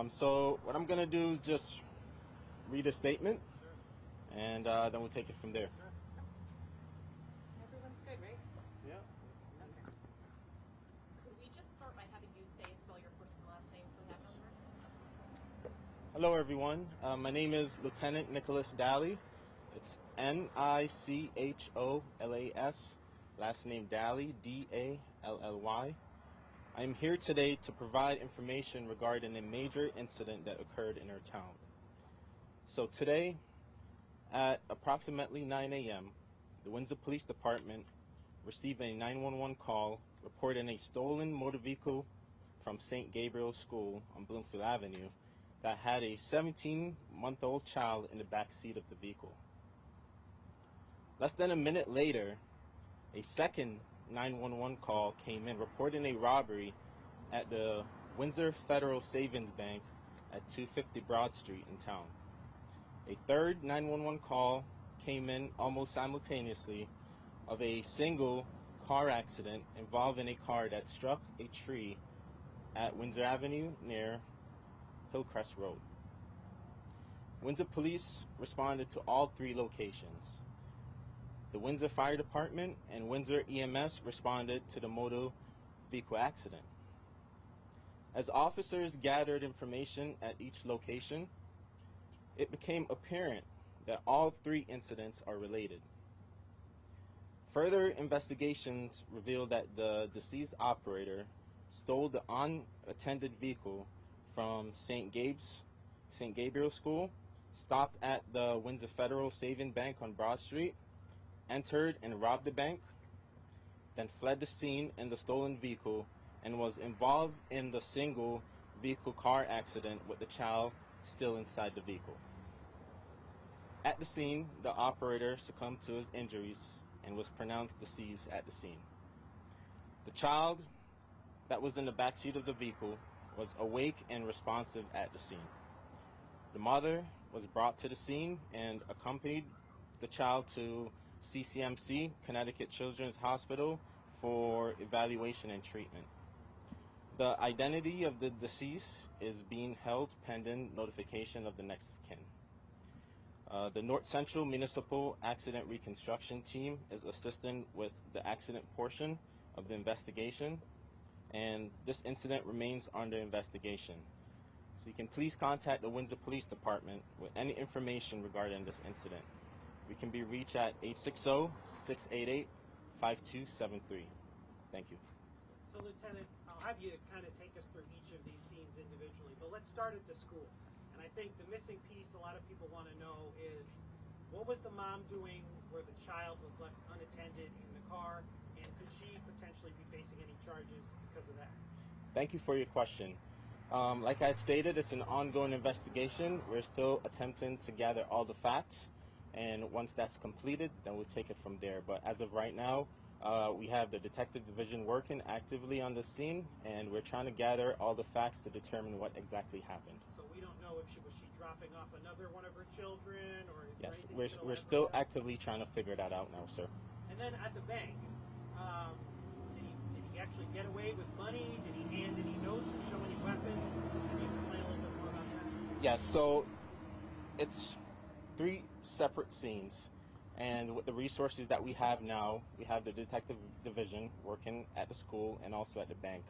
So what I'm gonna do is just read a statement, and then we'll take it from there. Everyone's good, right? Yeah. Okay. Could we just start by having you say and spell your first and last name so we have numbers? Hello, everyone. My name is Lieutenant Nicholas Daly. It's Nicholas. Last name Daly, Dally. I am here today to provide information regarding a major incident that occurred in our town. So today, at approximately 9 a.m., the Windsor Police Department received a 911 call reporting a stolen motor vehicle from St. Gabriel's School on Bloomfield Avenue that had a 17-month-old child in the back seat of the vehicle. Less than a minute later, a second 911 call came in reporting a robbery at the Windsor Federal Savings Bank at 250 Broad Street in town. A third 911 call came in almost simultaneously of a single car accident involving a car that struck a tree at Windsor Avenue near Hillcrest Road. Windsor Police responded to all three locations. The Windsor Fire Department and Windsor EMS responded to the motor vehicle accident. As officers gathered information at each location, it became apparent that all three incidents are related. Further investigations revealed that the deceased operator stole the unattended vehicle from St. Gabriel School, stopped at the Windsor Federal Savings Bank on Broad Street, entered and robbed the bank, then fled the scene in the stolen vehicle, and was involved in the single vehicle car accident with the child still inside the vehicle. At the scene, the operator succumbed to his injuries and was pronounced deceased at the scene. The child that was in the back seat of the vehicle was awake and responsive at the scene. The mother was brought to the scene and accompanied the child to CCMC, Connecticut Children's Hospital, for evaluation and treatment. The identity of the deceased is being held pending notification of the next of kin. The North Central Municipal Accident Reconstruction Team is assisting with the accident portion of the investigation, and this incident remains under investigation. So you can please contact the Windsor Police Department with any information regarding this incident. We can be reached at 860-688-5273. Thank you. So, Lieutenant, I'll have you kind of take us through each of these scenes individually, but let's start at the school. And I think the missing piece a lot of people want to know is, what was the mom doing where the child was left unattended in the car, and could she potentially be facing any charges because of that? Thank you for your question. Like I had stated, it's an ongoing investigation. We're still attempting to gather all the facts, and once that's completed, then we'll take it from there. But as of right now, we have the detective division working actively on the scene, and we're trying to gather all the facts to determine what exactly happened. So we don't know if was she dropping off another one of her children, or is yes, there we're still actively trying to figure that out now, sir. And then at the bank, did he actually get away with money? Did he hand any notes or show any weapons? Can you explain a little bit more about that? Yes, so it's three separate scenes. And with the resources that we have now, we have the detective division working at the school and also at the bank.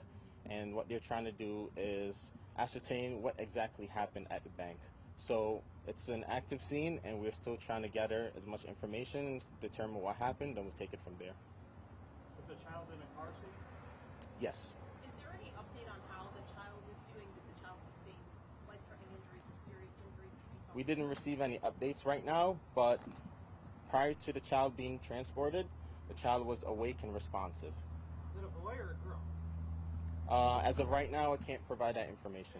And what they're trying to do is ascertain what exactly happened at the bank. So it's an active scene, and we're still trying to gather as much information, determine what happened, and we'll take it from there. Was the child in a car seat? Yes. Is there any update on how the child was doing? Did the child sustain life-threatening injuries or serious injuries? We didn't receive any updates right now, but prior to the child being transported, the child was awake and responsive. Is it a boy or a girl? As of right now, I can't provide that information.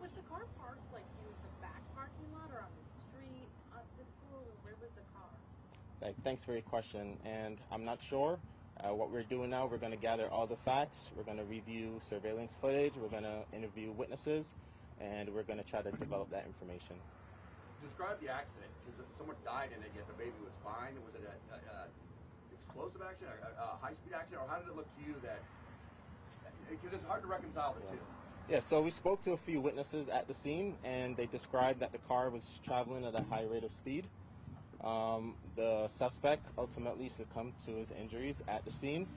Was the car parked like in the back parking lot or on the street of the school? Where was the car? Thanks for your question, and I'm not sure. What we're doing now, we're going to gather all the facts, we're going to review surveillance footage, we're going to interview witnesses, and we're going to try to develop that information. Describe the accident, because someone died in it, yet the baby was fine. Was it an explosive accident, a high-speed accident, or how did it look to you that, because it's hard to reconcile the two? Yeah, so we spoke to a few witnesses at the scene, and they described that the car was traveling at a high rate of speed. The suspect ultimately succumbed to his injuries at the scene,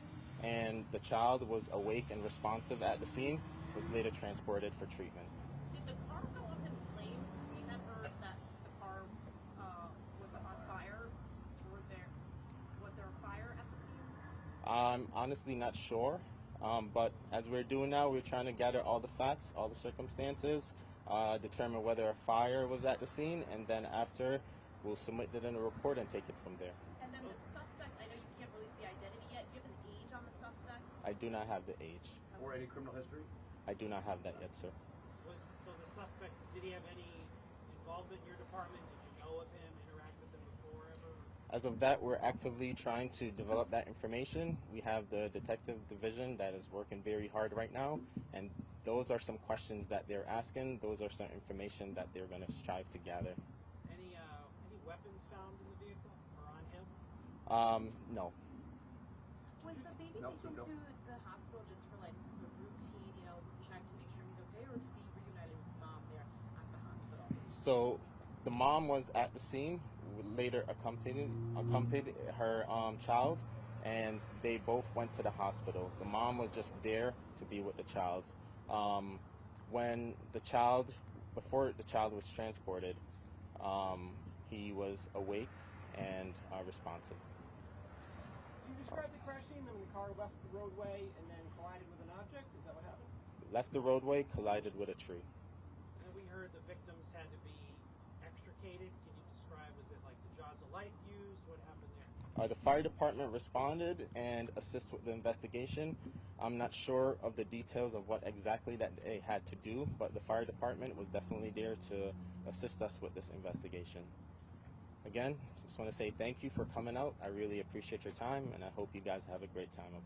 and the child was awake and responsive at the scene, was later transported for treatment. Did the car go up in flames? We had heard that the car was on fire. Was there a fire at the scene? I'm honestly not sure, but as we're doing now, we're trying to gather all the facts, all the circumstances, determine whether a fire was at the scene, and then after, we'll submit it in a report and take it from there. And then the suspect, I know you can't release the identity yet. Do you have an age on the suspect? I do not have the age. Or any criminal history? I do not have that yet, sir. So the suspect, did he have any involvement in your department? Did you know of him, interact with him before ever? As of that, we're actively trying to develop that information. We have the detective division that is working very hard right now, and those are some questions that they're asking. Those are some information that they're going to strive to gather. Any weapons found in the vehicle or on him? No. Was the baby No, taken no. to the hospital just for like the routine, check to make sure he's okay, or to be reunited with mom there at the hospital? So the mom was at the scene, later accompanied her child, and they both went to the hospital. The mom was just there to be with the child. Before the child was transported, he was awake and responsive. You described the crash scene, then when the car left the roadway and then collided with an object? Is that what happened? Left the roadway, collided with a tree. And we heard the victims had to be extricated. Can you describe, was it like the jaws of life used? What happened there? The fire department responded and assisted with the investigation. I'm not sure of the details of what exactly that they had to do, but the fire department was definitely there to assist us with this investigation. Again, just want to say thank you for coming out. I really appreciate your time, and I hope you guys have a great time, okay?